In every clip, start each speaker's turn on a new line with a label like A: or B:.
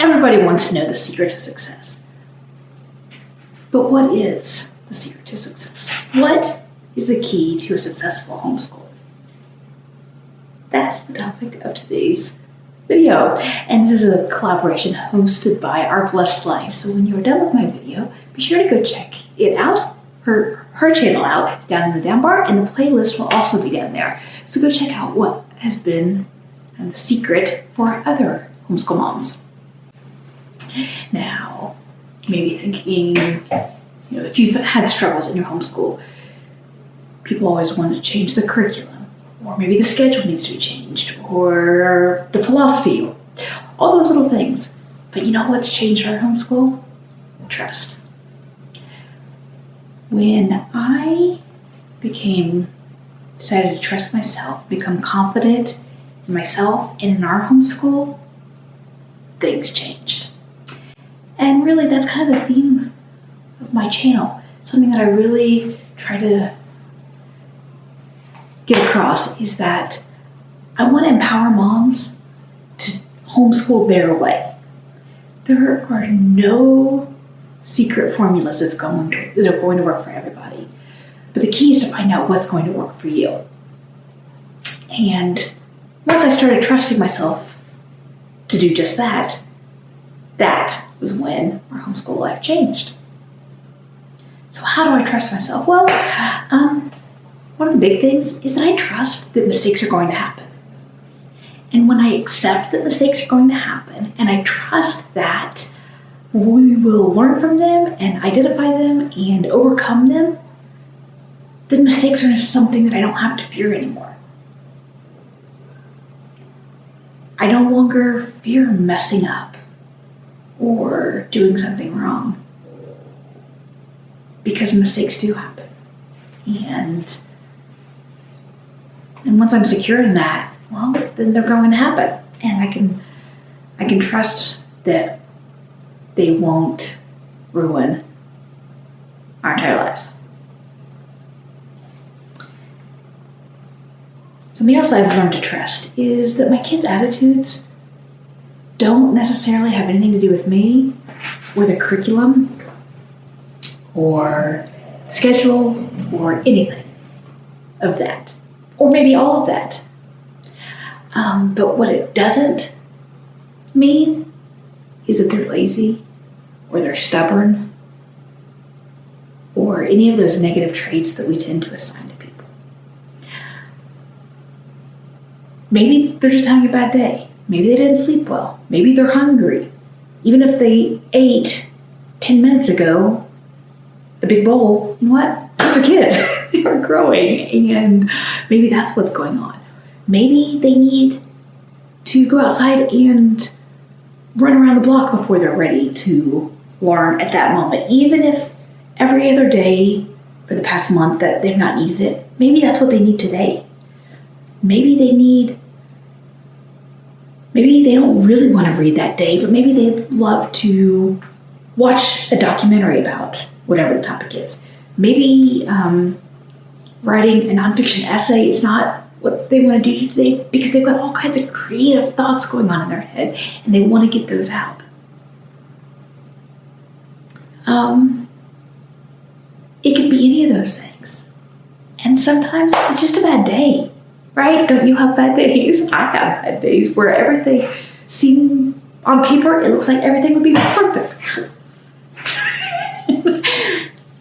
A: Everybody wants to know the secret to success. But what is the secret to success? What is the key to a successful homeschool? That's the topic of today's video. And this is a collaboration hosted by Our Blessed Life. So when you're done with my video, be sure to go check it out, her channel out, down in the down bar, and the playlist will also be down there. So go check out what has been the secret for other homeschool moms. Now, maybe thinking, if you've had struggles in your homeschool, people always want to change the curriculum, or maybe the schedule needs to be changed, or the philosophy, all those little things. But you know what's changed our homeschool? Trust. When I decided to trust myself, become confident in myself and in our homeschool, things changed. And really, that's kind of the theme of my channel. Something that I really try to get across is that I want to empower moms to homeschool their way. There are no secret formulas that are going to work for everybody. But the key is to find out what's going to work for you. And once I started trusting myself to do just that, that was when our homeschool life changed. So how do I trust myself? Well, one of the big things is that I trust that mistakes are going to happen. And when I accept that mistakes are going to happen, and I trust that we will learn from them and identify them and overcome them, then mistakes are something that I don't have to fear anymore. I no longer fear messing up or doing something wrong, because mistakes do happen. And once I'm secure in that, well, then they're going to happen. And I can trust that they won't ruin our entire lives. Something else I've learned to trust is that my kids' attitudes don't necessarily have anything to do with me or the curriculum or schedule or anything of that, or maybe all of that. But what it doesn't mean is that they're lazy or they're stubborn or any of those negative traits that we tend to assign to people. Maybe they're just having a bad day. Maybe they didn't sleep well. Maybe they're hungry. Even if they ate 10 minutes ago, a big bowl, you know what? They're kids. They are growing, and maybe that's what's going on. Maybe they need to go outside and run around the block before they're ready to learn at that moment. Even if every other day for the past month that they've not needed it, maybe that's what they need today. Maybe they don't really want to read that day, but maybe they'd love to watch a documentary about whatever the topic is. Maybe writing a nonfiction essay is not what they want to do today because they've got all kinds of creative thoughts going on in their head and they want to get those out. It could be any of those things. And sometimes it's just a bad day. Right? Don't you have bad days? I have bad days where everything seems, on paper, it looks like everything would be perfect.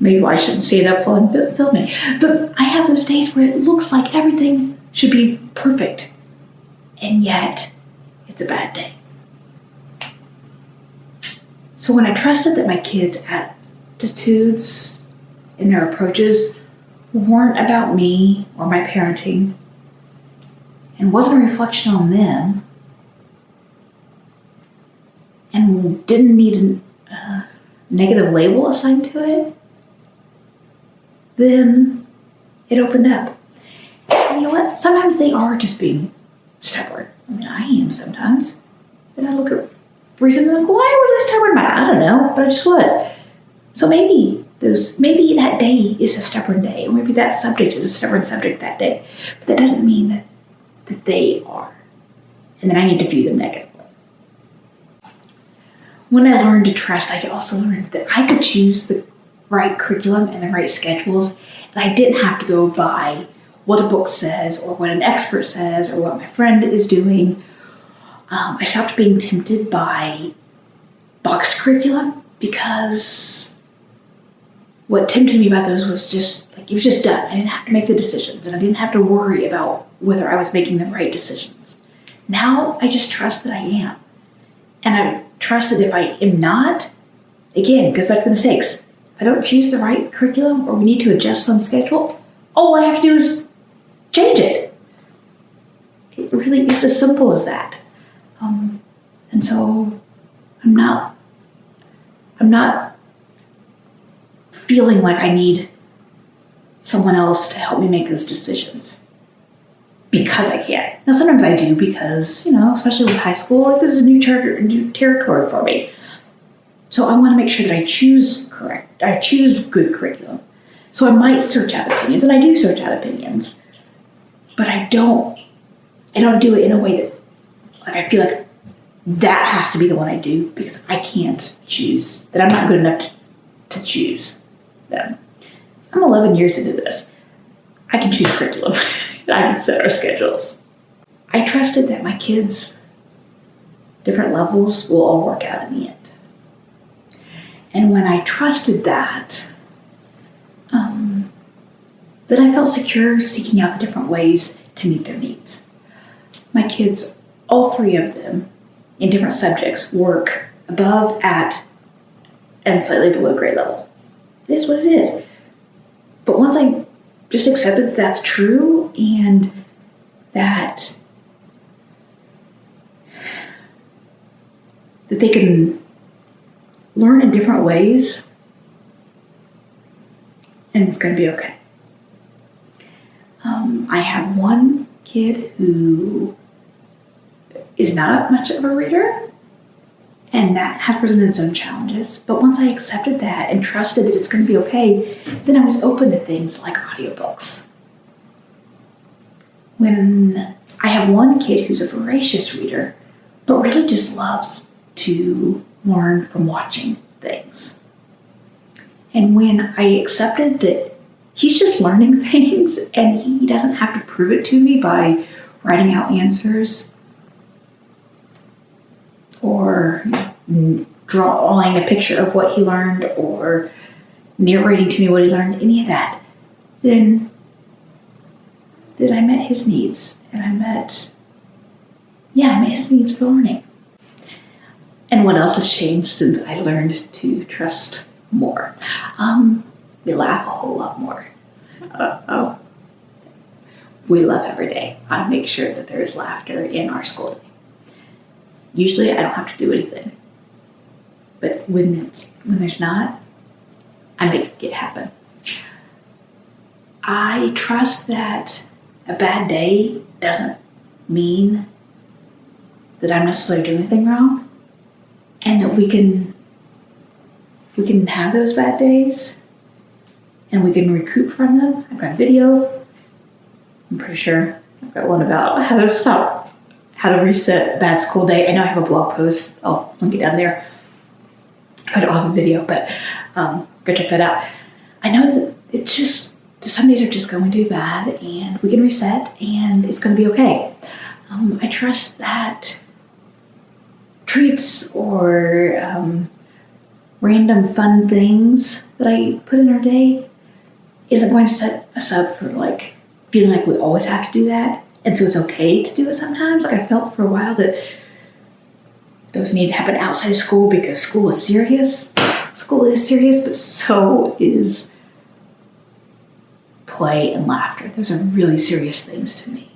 A: Maybe I shouldn't stand up while I'm filming. But I have those days where it looks like everything should be perfect. And yet, it's a bad day. So when I trusted that my kids' attitudes and their approaches weren't about me or my parenting, and wasn't a reflection on them, and didn't need a negative label assigned to it, then it opened up. And you know what? Sometimes they are just being stubborn. I mean, I am sometimes. And I look at reasons and I go, why was I stubborn? I don't know, but I just was. So maybe that day is a stubborn day, or maybe that subject is a stubborn subject that day. But that doesn't mean that they are, and then I need to view them negatively. when I learned to trust, I also learned that I could choose the right curriculum and the right schedules, and I didn't have to go by what a book says or what an expert says or what my friend is doing. I stopped being tempted by box curriculum because what tempted me about those was just like, it was just done. I didn't have to make the decisions, and I didn't have to worry about whether I was making the right decisions. Now I just trust that I am. And I trust that if I am not, again, it goes back to the mistakes. If I don't choose the right curriculum or we need to adjust some schedule, all I have to do is change it. It really is as simple as that. And so I'm not feeling like I need someone else to help me make those decisions because I can. Now, sometimes I do because, especially with high school, like this is a new territory for me. So I want to make sure that I choose good curriculum. So I might search out opinions, and I do search out opinions, but I don't do it in a way that, like, I feel like that has to be the one I do because I can't choose, that I'm not good enough to choose them. I'm 11 years into this. I can choose curriculum. I can set our schedules. I trusted that my kids' different levels will all work out in the end. And when I trusted that I felt secure seeking out the different ways to meet their needs. My kids, all three of them, in different subjects, work above, at, and slightly below grade level. It is what it is. But once I just accepted that that's true and that they can learn in different ways, and it's going to be okay. I have one kid who is not much of a reader, and that has presented its own challenges. But once I accepted that and trusted that it's going to be okay, then I was open to things like audiobooks. When I have one kid who's a voracious reader, but really just loves to learn from watching things. And when I accepted that he's just learning things and he doesn't have to prove it to me by writing out answers or drawing a picture of what he learned or narrating to me what he learned, any of that, then I met his needs. And I met his needs for learning. And what else has changed since I learned to trust more? We laugh a whole lot more. We laugh every day. I make sure that there is laughter in our school day. Usually I don't have to do anything. But when there's not, I make it happen. I trust that a bad day doesn't mean that I'm necessarily doing anything wrong, and that we can have those bad days and we can recoup from them. I've got a video. I'm pretty sure I've got one about how to reset a bad school day. I know I have a blog post. I'll link it down there if I don't have a video, but go check that out. I know that it's just, some days are just going to be bad, and we can reset and it's going to be okay. I trust that treats or random fun things that I put in our day isn't going to set us up for like feeling like we always have to do that. And so it's okay to do it sometimes. Like I felt for a while that those need to happen outside of school because school is serious. School is serious, but so is play and laughter. Those are really serious things to me.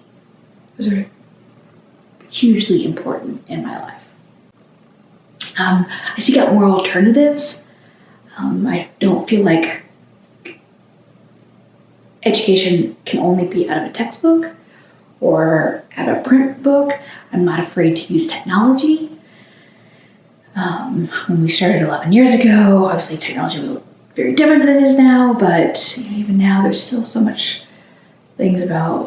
A: Those are hugely important in my life. I seek out more alternatives. I don't feel like education can only be out of a textbook or out of a print book. I'm not afraid to use technology. When we started 11 years ago, obviously technology was very different than it is now, but even now there's still so much things about,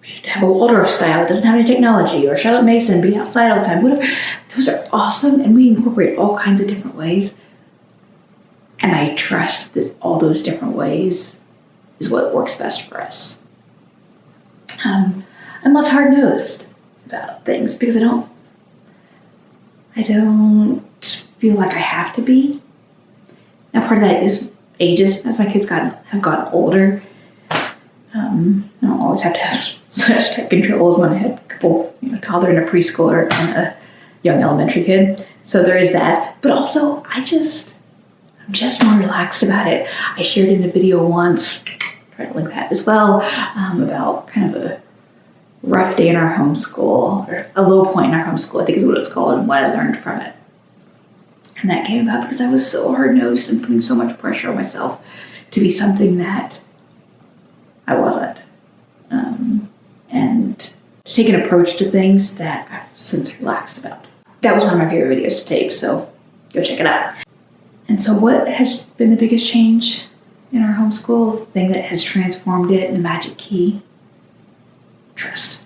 A: should have a Waldorf style that doesn't have any technology, or Charlotte Mason, be outside all the time, whatever. Those are awesome, and we incorporate all kinds of different ways. And I trust that all those different ways is what works best for us. I'm less hard-nosed about things because I don't feel like I have to be. Now, part of that is ages. As my kids have gotten older, I don't always have to have such tight controls when I had a couple, toddler and a preschooler and a young elementary kid. So there is that. But also, I'm just more relaxed about it. I shared in a video once, try to link that as well, about kind of a rough day in our homeschool, or a low point in our homeschool, I think is what it's called, and what I learned from it. And that came about because I was so hard-nosed and putting so much pressure on myself to be something that I wasn't. And to take an approach to things that I've since relaxed about. That was one of my favorite videos to tape, so go check it out. And so what has been the biggest change in our homeschool? The thing that has transformed it, and the magic key? Trust.